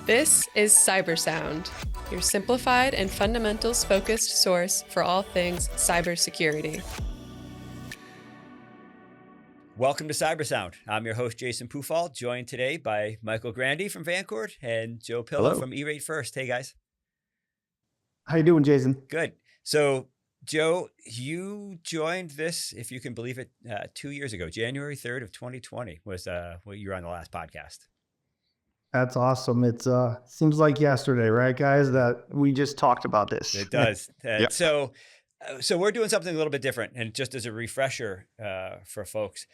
This is CyberSound, your simplified and fundamentals-focused source for all things cybersecurity. Welcome to CyberSound. I'm your host, Jason Pufahl, joined today by Michael Grande from Vancord and Joe Pillo from E-Rate First. Hey, guys. How you doing, Jason? Good. So, Joe, you joined this, if you can believe it, 2 years ago. January 3rd of 2020 was what you were on the last podcast. That's awesome. It seems like yesterday, right, guys, that we just talked about this. It does. Yep. So we're doing something a little bit different. And just as a refresher for folks,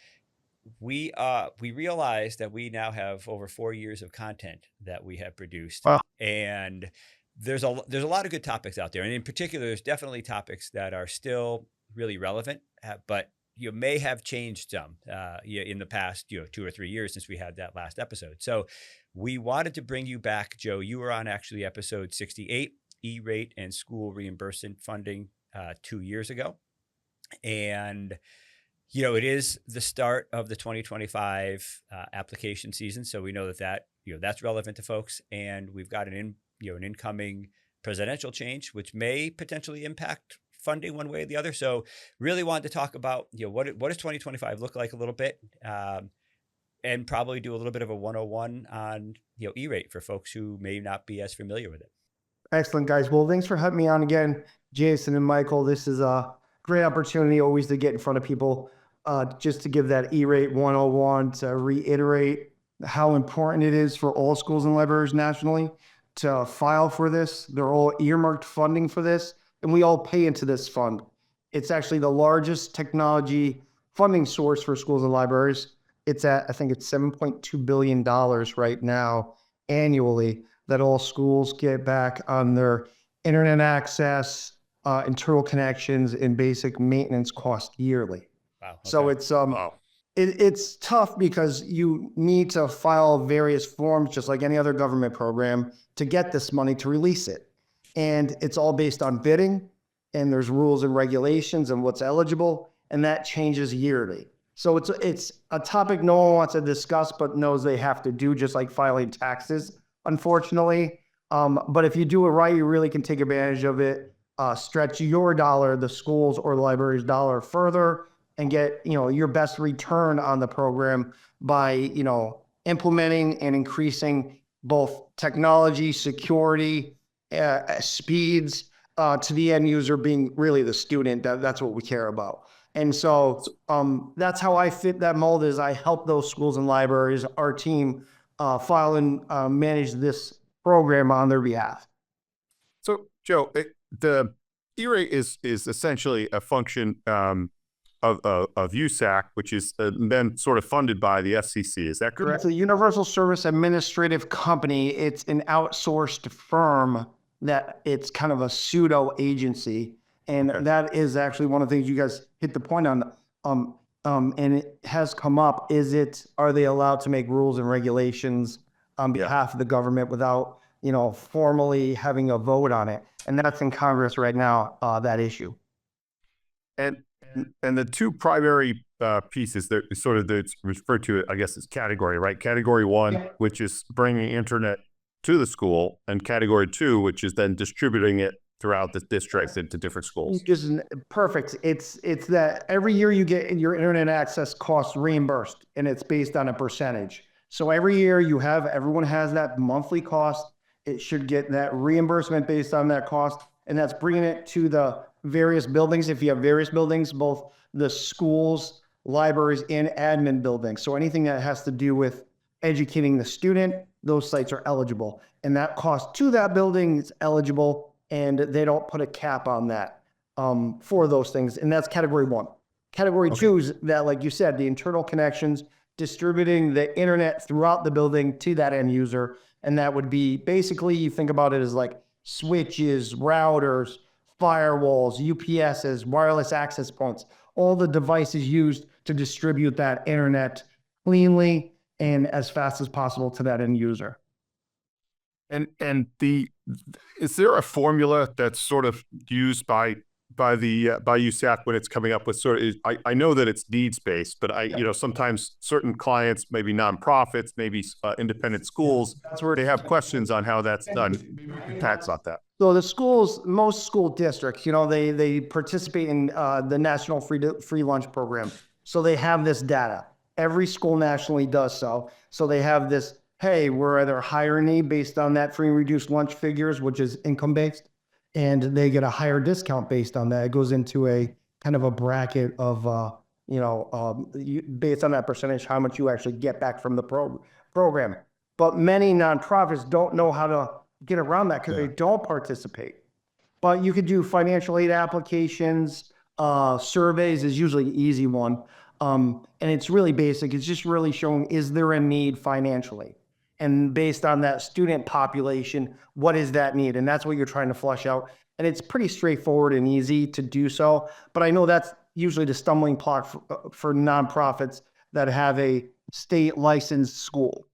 we realized that we now have over 4 years of content that we have produced. Wow. And there's a lot of good topics out there. And in particular, there's definitely topics that are still really relevant, but you may have changed some in the past 2 or 3 years since we had that last episode. So we wanted to bring you back, Joe. You were on actually episode 68, E-Rate and school reimbursement funding 2 years ago. And, it is the start of the 2025 application season. So we know that that's relevant to folks. And we've got an incoming presidential change, which may potentially impact funding one way or the other. So really wanted to talk about, what does 2025 look like a little bit, and probably do a little bit of a 101 on, E-Rate for folks who may not be as familiar with it. Excellent, guys. Well, thanks for having me on again, Jason and Michael. This is a great opportunity always to get in front of people, just to give that E-Rate 101, to reiterate how important it is for all schools and libraries nationally to file for this. They're all earmarked funding for this, and we all pay into this fund. It's actually the largest technology funding source for schools and libraries. It's at, I think it's $7.2 billion right now annually that all schools get back on their internet access, internal connections, and basic maintenance cost yearly. Wow. Okay. So it's tough because you need to file various forms, just like any other government program, to get this money to release it. And it's all based on bidding, and there's rules and regulations and what's eligible, and that changes yearly. So it's a topic no one wants to discuss, but knows they have to do, just like filing taxes, unfortunately. But if you do it right, you really can take advantage of it, stretch your dollar, the school's or the library's dollar further, and get your best return on the program by implementing and increasing both technology, security, speeds to the end user, being really the student. That's what we care about. And so that's how I fit that mold. Is I help those schools and libraries, our team, file and manage this program on their behalf. So, Joe, the E-Rate is essentially a function of USAC, which is then sort of funded by the FCC. Is that correct? It's a Universal Service Administrative Company. It's an outsourced firm that it's kind of a pseudo agency. And that is actually one of the things you guys hit the point on. And it has come up. Are they allowed to make rules and regulations on behalf of the government without, formally having a vote on it? And that's in Congress right now, that issue. And the two primary pieces that it's referred to, I guess, as category, right? Category one, which is bringing internet to the school, and category two, which is then distributing it throughout the district into different schools. Just perfect. It's that every year you get your internet access costs reimbursed, and it's based on a percentage. So every year everyone has that monthly cost. It should get that reimbursement based on that cost, and that's bringing it to the various buildings. If you have various buildings, both the schools, libraries, and admin buildings. So anything that has to do with educating the student, those sites are eligible. And that cost to that building is eligible, and they don't put a cap on that for those things. And that's category one. Category two is that, like you said, the internal connections, distributing the internet throughout the building to that end user. And that would be basically, you think about it as like switches, routers, firewalls, UPSs, wireless access points, all the devices used to distribute that internet cleanly and as fast as possible to that end user. And is there a formula that's sort of used by USAC when it's coming up with sort of, I know that it's needs based, but sometimes certain clients, maybe nonprofits, maybe independent schools, That's where they have questions on how that's done. Pat's on that. So the schools, most school districts, they participate in the National Free Lunch Program. So they have this data. Every school nationally does so. So they have this, hey, we're either higher in need based on that free and reduced lunch figures, which is income based, and they get a higher discount based on that. It goes into a kind of a bracket of, based on that percentage, how much you actually get back from the program. But many nonprofits don't know how to get around that because they don't participate. But you could do financial aid applications, surveys is usually an easy one. And it's really basic. It's just really showing, is there a need financially? And based on that student population, what is that need? And that's what you're trying to flush out. And it's pretty straightforward and easy to do so. But I know that's usually the stumbling block for nonprofits that have a state licensed school.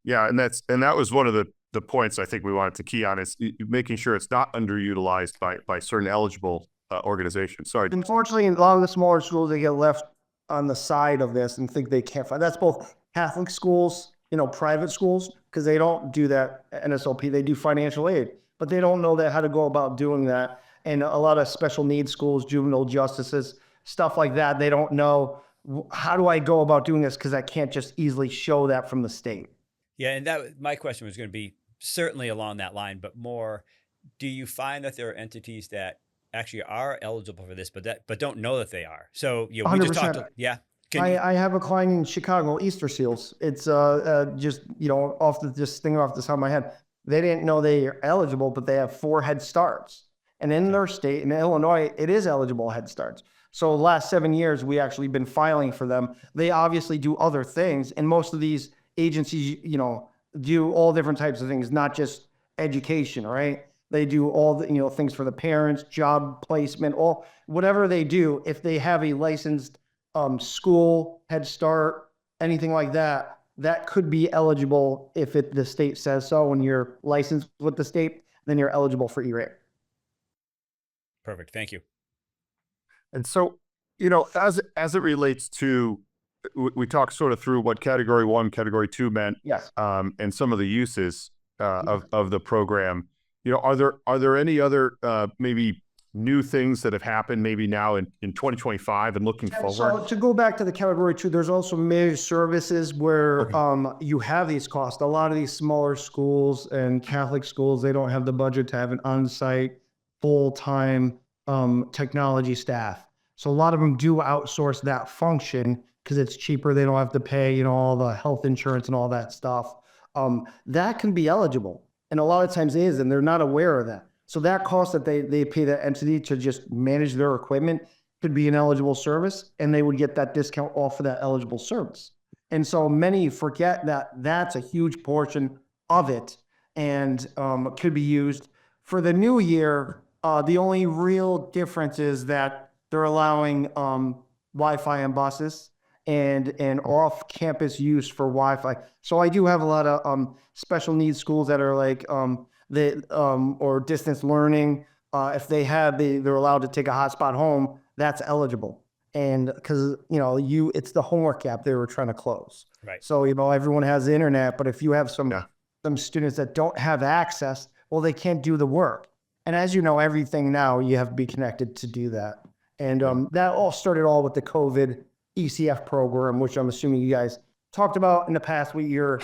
Yeah, and that was one of the points I think we wanted to key on is making sure it's not underutilized by certain eligible organizations. Sorry. Unfortunately, a lot of the smaller schools, they get left on the side of this and think they can't find. That's both Catholic schools, private schools, because they don't do that NSLP. They do financial aid, but they don't know how to go about doing that. And a lot of special needs schools, juvenile justices, stuff like that, they don't know, how do I go about doing this? Because I can't just easily show that from the state. Yeah, and my question was going to be certainly along that line, but more, do you find that there are entities that actually are eligible for this, but don't know that they are? So we just talked. I have a client in Chicago, Easter Seals. It's just thinking off the top of my head, they didn't know they are eligible, but they have 4 Head Starts, and in their state, in Illinois, it is eligible Head Starts. So the last 7 years, we actually been filing for them. They obviously do other things, and most of these agencies, do all different types of things, not just education, right? They do all the, things for the parents, job placement, whatever they do. If they have a licensed school, Head Start, anything like that, that could be eligible if the state says so. When you're licensed with the state, then you're eligible for E-rate. Perfect. Thank you. And so, as it relates to, we talked sort of through what category 1, category 2 meant, yes, and some of the uses of the program. Are there any other maybe new things that have happened maybe now in 2025 and looking forward? So to go back to the category 2, there's also managed services where you have these costs. A lot of these smaller schools and Catholic schools, they don't have the budget to have an on-site full-time technology staff. So a lot of them do outsource that function because it's cheaper. They don't have to pay, all the health insurance and all that stuff. That can be eligible. And a lot of times it is, and they're not aware of that. So that cost that they pay that entity to just manage their equipment could be an eligible service, and they would get that discount off of that eligible service. And so many forget that that's a huge portion of it, and could be used. For the new year, the only real difference is that they're allowing Wi-Fi on buses and off-campus use for Wi-Fi. So I do have a lot of special needs schools that are like or distance learning. If they're allowed to take a hotspot home, that's eligible. And because it's the homework gap they were trying to close. Right. So everyone has the internet, but if you have some students that don't have access, well, they can't do the work. And as you know, everything now you have to be connected to do that. And that all started with the COVID ECF program, which I'm assuming you guys talked about in the past with your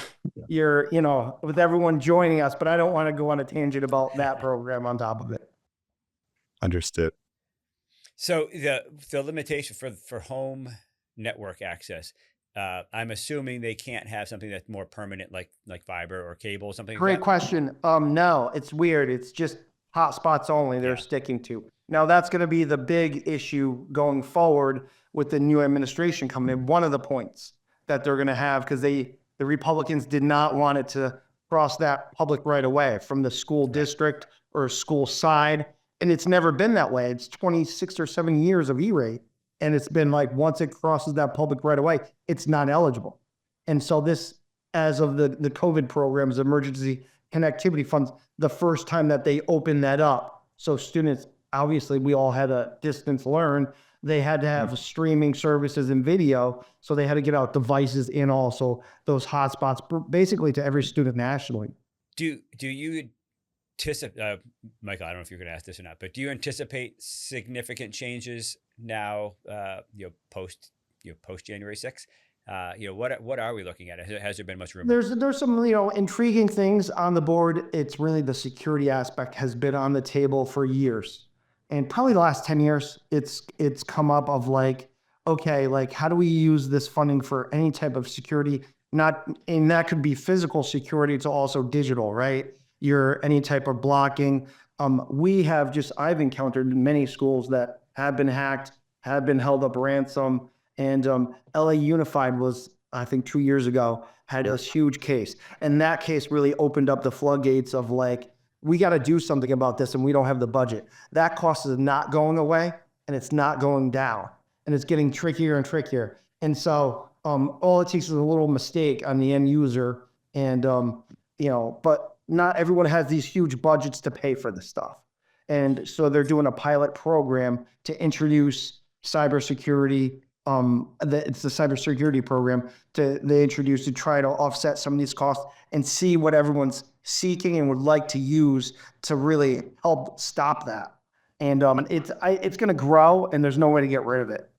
with everyone joining us, but I don't want to go on a tangent about that program on top of it. Understood. So the limitation for home network access, I'm assuming they can't have something that's more permanent, like fiber or cable or something. Great question. No, it's weird. It's just hotspots only they're sticking to. Now that's going to be the big issue going forward with the new administration coming in. One of the points that they're going to have, because the Republicans did not want it to cross that public right of way from the school district or school side. And it's never been that way. It's 26 or 7 years of E-rate. And it's been like, once it crosses that public right of way, it's not eligible. And so this, as of the COVID programs, emergency connectivity funds, the first time that they opened that up, so students obviously we all had a distance learn. They had to have streaming services and video. So they had to get out devices and also those hotspots basically to every student nationally. Do you anticipate, Michael, I don't know if you're going to ask this or not, but do you anticipate significant changes now, post January 6th? What are we looking at? Has there been much room? There's some, intriguing things on the board. It's really the security aspect has been on the table for years. And probably the last 10 years, it's come up of like, okay, like how do we use this funding for any type of security? And that could be physical security to also digital, right? Any type of blocking. I've encountered many schools that have been hacked, have been held up ransom. And LA Unified was, I think 2 years ago, had a huge case. And that case really opened up the floodgates of like, we got to do something about this and we don't have the budget. That cost is not going away and it's not going down. And it's getting trickier and trickier. And so all it takes is a little mistake on the end user. And, but not everyone has these huge budgets to pay for this stuff. And so they're doing a pilot program to introduce cybersecurity. It's the cybersecurity program they introduced to try to offset some of these costs and see what everyone's seeking and would like to use to really help stop that. And it's going to grow, and there's no way to get rid of it.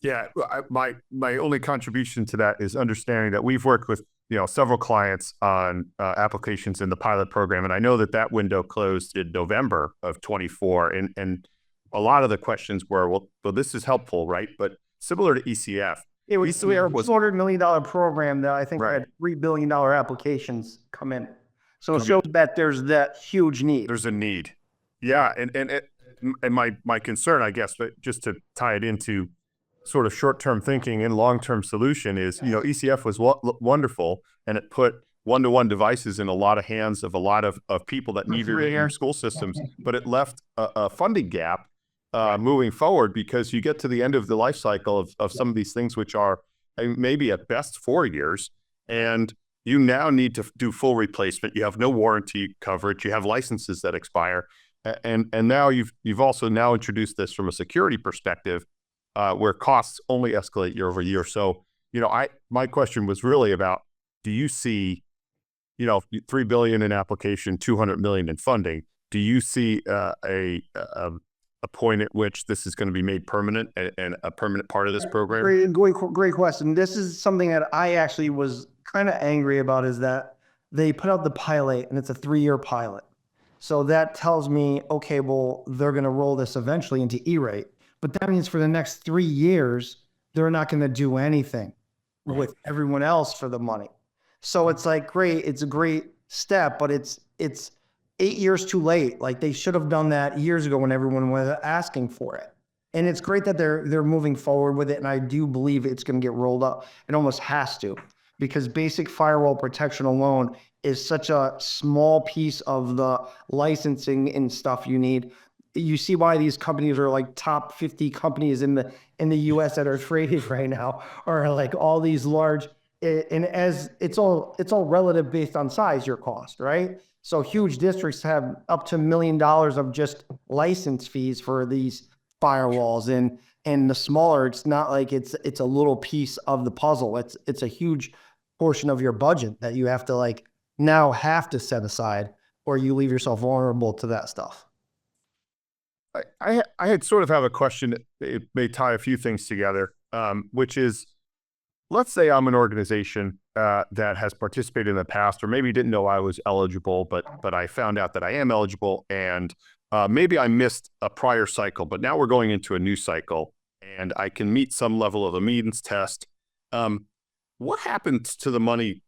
Yeah, my only contribution to that is understanding that we've worked with several clients on applications in the pilot program, and I know that window closed in November of 24, and a lot of the questions were, well, this is helpful, right? But similar to ECF, it was a $200 million program that I think had $3 billion applications come in. So it shows that there's that huge need. There's a need. Yeah. And my concern, I guess, but just to tie it into sort of short-term thinking and long-term solution is, ECF was wonderful, and it put one-to-one devices in a lot of hands of a lot of people that needed it in our school systems, but it left a funding gap moving forward, because you get to the end of the life cycle of some of these things, which are maybe at best 4 years, and you now need to do full replacement. You have no warranty coverage. You have licenses that expire, and now you've also now introduced this from a security perspective, where costs only escalate year over year. So my question was really about, do you see $3 billion in application, $200 million in funding? Do you see a point at which this is going to be made permanent and a permanent part of this program? Great question. This is something that I actually was kind of angry about, is that they put out the pilot and it's a 3-year pilot. So that tells me, okay, well, they're going to roll this eventually into E-rate, but that means for the next 3 years, they're not going to do anything with everyone else for the money. So it's like, great. It's a great step, but it's 8 years too late. Like they should have done that years ago when everyone was asking for it. And it's great that they're moving forward with it. And I do believe it's going to get rolled up. It almost has to, because basic firewall protection alone is such a small piece of the licensing and stuff you need. You see why these companies are like top 50 companies in the US that are traded right now, or like all these large, and as it's all relative based on size, your cost, right? So huge districts have up to $1 million of just license fees for these firewalls, and the smaller, it's not like it's a little piece of the puzzle. It's a huge portion of your budget that you have to now set aside, or you leave yourself vulnerable to that stuff. I had sort of have a question. It may tie a few things together, which is, let's say I'm an organization that has participated in the past, or maybe didn't know I was eligible, but I found out that I am eligible, and maybe I missed a prior cycle, but now we're going into a new cycle, and I can meet some level of a means test. What happens to the money?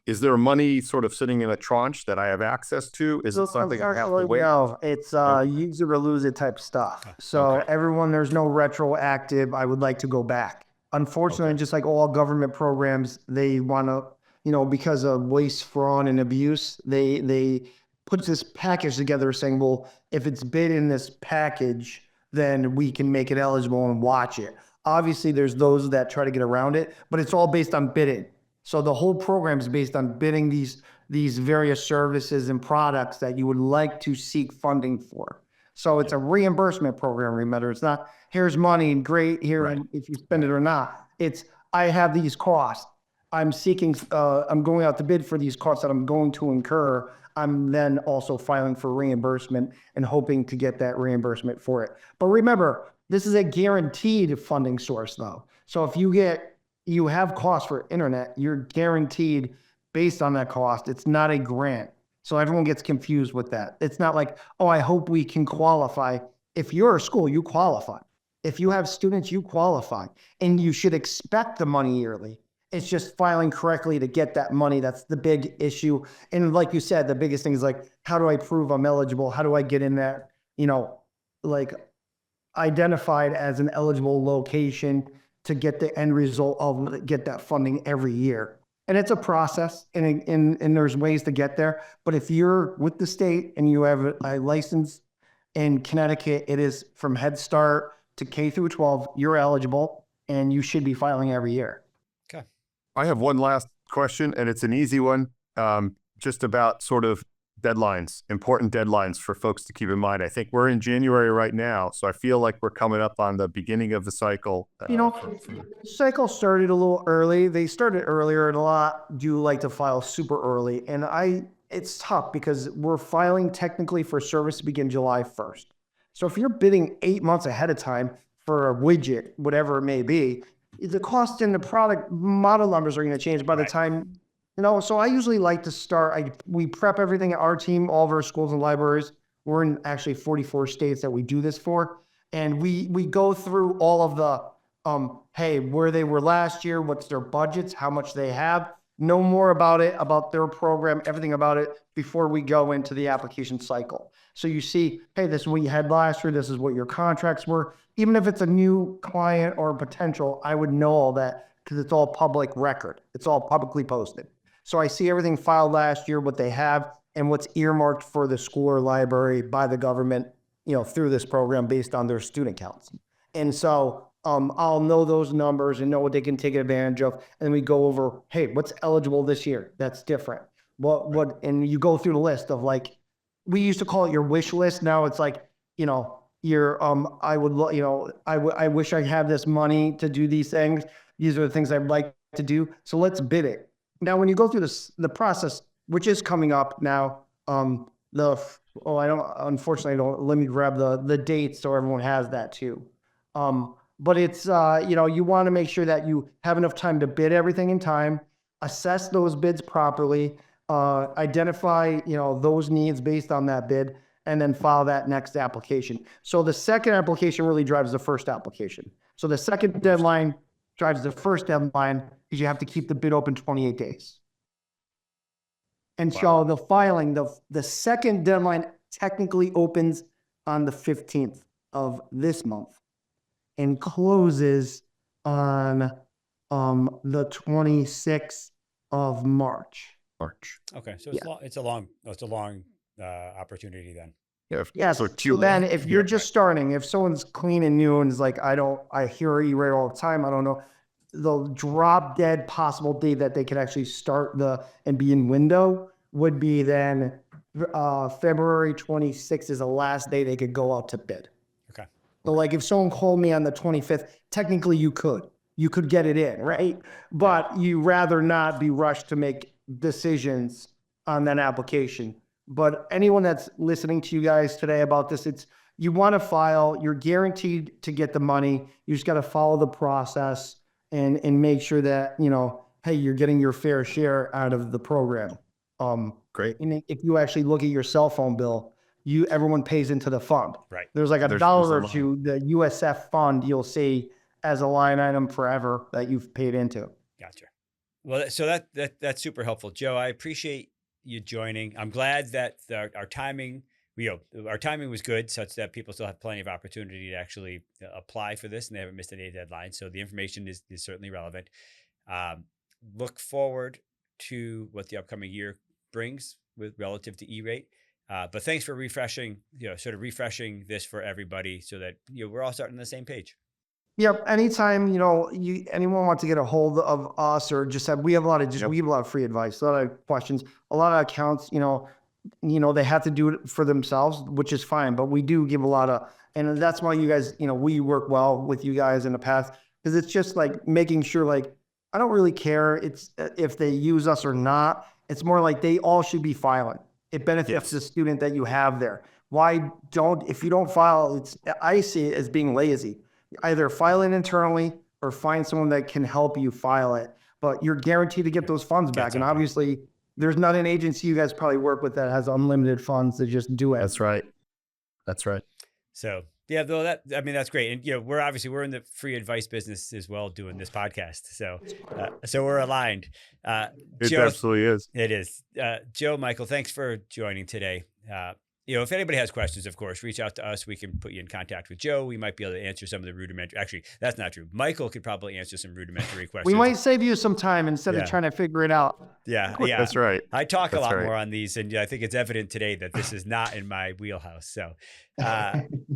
Is there money sort of sitting in a tranche that I have access to? Is it something I have to wait? No, it's use it or lose it type stuff. So everyone, there's no retroactive, I would like to go back. Unfortunately, just like all government programs, they want to, because of waste, fraud, and abuse, they put this package together saying, well, if it's bid in this package, then we can make it eligible and watch it. Obviously, there's those that try to get around it, but it's all based on bidding. So the whole program is based on bidding these various services and products that you would like to seek funding for. So it's a reimbursement program. Remember, it's not here's money and great here, and if you spend it or not. It's I have these costs. I'm seeking. I'm going out to bid for these costs that I'm going to incur. I'm then also filing for reimbursement and hoping to get that reimbursement for it. But remember, this is a guaranteed funding source, though. So if you have costs for internet, you're guaranteed based on that cost. It's not a grant. So everyone gets confused with that. It's not like, oh, I hope we can qualify. If you're a school, you qualify. If you have students, you qualify. And you should expect the money yearly. It's just filing correctly to get that money. That's the big issue. And like you said, the biggest thing is like, how do I prove I'm eligible? How do I get in there? Like identified as an eligible location to get the end result of get that funding every year. And it's a process and there's ways to get there. But if you're with the state and you have a license in Connecticut, it is from Head Start to K through 12, you're eligible and you should be filing every year. Okay. I have one last question, and it's an easy one, just about sort of deadlines, important deadlines for folks to keep in mind. I think we're in January right now, so I feel like we're coming up on the beginning of the cycle. Cycle started a little early. They started earlier, and a lot do like to file super early. And it's tough because we're filing technically for service to begin July 1st. So if you're bidding 8 months ahead of time for a widget, whatever it may be, the cost and the product model numbers are going to change by the time, so I usually like to start, we prep everything at our team, all of our schools and libraries. We're in actually 44 states that we do this for. And we go through all of the, hey, where they were last year, what's their budgets, how much they have, know more about it, about their program, everything about it before we go into the application cycle. So you see, hey, this is what you had last year. This is what your contracts were. Even if it's a new client or potential, I would know all that because it's all public record. It's all publicly posted. So I see everything filed last year, what they have, and what's earmarked for the school or library by the government, through this program based on their student counts. And so I'll know those numbers and know what they can take advantage of. And we go over, hey, what's eligible this year? That's different. And you go through the list of like, we used to call it your wish list. Now it's like, I wish I had this money to do these things. These are the things I'd like to do. So let's bid it. Now, when you go through the process, which is coming up now, let me grab the dates so everyone has that too. But it's, you want to make sure that you have enough time to bid everything in time, assess those bids properly, identify, those needs based on that bid, and then file that next application. So the second application really drives the first application. So the second deadline drives the first deadline because you have to keep the bid open 28 days. And so the filing, the second deadline technically opens on the 15th of this month and closes on the 26th of March. Okay, so it's a long opportunity then. So then if you're just starting, if someone's clean and new and is like, I hear E-rate all the time, I don't know, the drop dead possible date that they could actually start and be in window would be then February 26th is the last day they could go out to bid. Okay. So like if someone called me on the 25th, technically you could get it in, right? But you rather not be rushed to make decisions on that application. But anyone that's listening to you guys today about this, you want to file, you're guaranteed to get the money. You just got to follow the process and make sure that, hey, you're getting your fair share out of the program. Great. And if you actually look at your cell phone bill, everyone pays into the fund. Right. There's like a dollar or two, the USF fund you'll see as a line item forever that you've paid into. Gotcha. Well, so that's super helpful, Joe. I appreciate you joining. I'm glad that our timing was good, such that people still have plenty of opportunity to actually apply for this, and they haven't missed any deadlines. So the information is certainly relevant. Look forward to what the upcoming year brings with relative to E-rate. But thanks for refreshing this for everybody so that we're all starting on the same page. Yep. Anytime, anyone wants to get a hold of us or we have a lot of free advice, a lot of questions, a lot of accounts, they have to do it for themselves, which is fine. But we do give a lot of, and that's why you guys, we work well with you guys in the past, because it's just like making sure, like, I don't really care it's if they use us or not. It's more like they all should be filing. It benefits the student that you have there. If you don't file, I see it as being lazy. Either file it internally or find someone that can help you file it. But you're guaranteed to get those funds back. And obviously, there's not an agency you guys probably work with that has unlimited funds to just do it. That's right. So yeah, though that's great. And we're in the free advice business as well, doing this podcast. So we're aligned. It Joe, absolutely is. It is. Joe, Michael, thanks for joining today. If anybody has questions, of course, reach out to us. We can put you in contact with Joe. We might be able to answer some of the rudimentary. Actually, that's not true. Michael could probably answer some rudimentary questions. We might save you some time instead of trying to figure it out. Yeah. That's right. I talk a lot more on these, and I think it's evident today that this is not in my wheelhouse. So,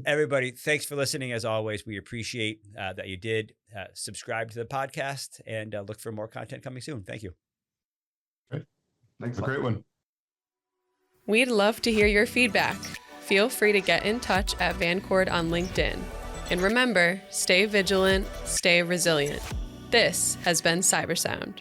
everybody, thanks for listening. As always, we appreciate that you did. Subscribe to the podcast and look for more content coming soon. Thank you. Great. Thanks. A great one. We'd love to hear your feedback. Feel free to get in touch at Vancord on LinkedIn. And remember, stay vigilant, stay resilient. This has been CyberSound.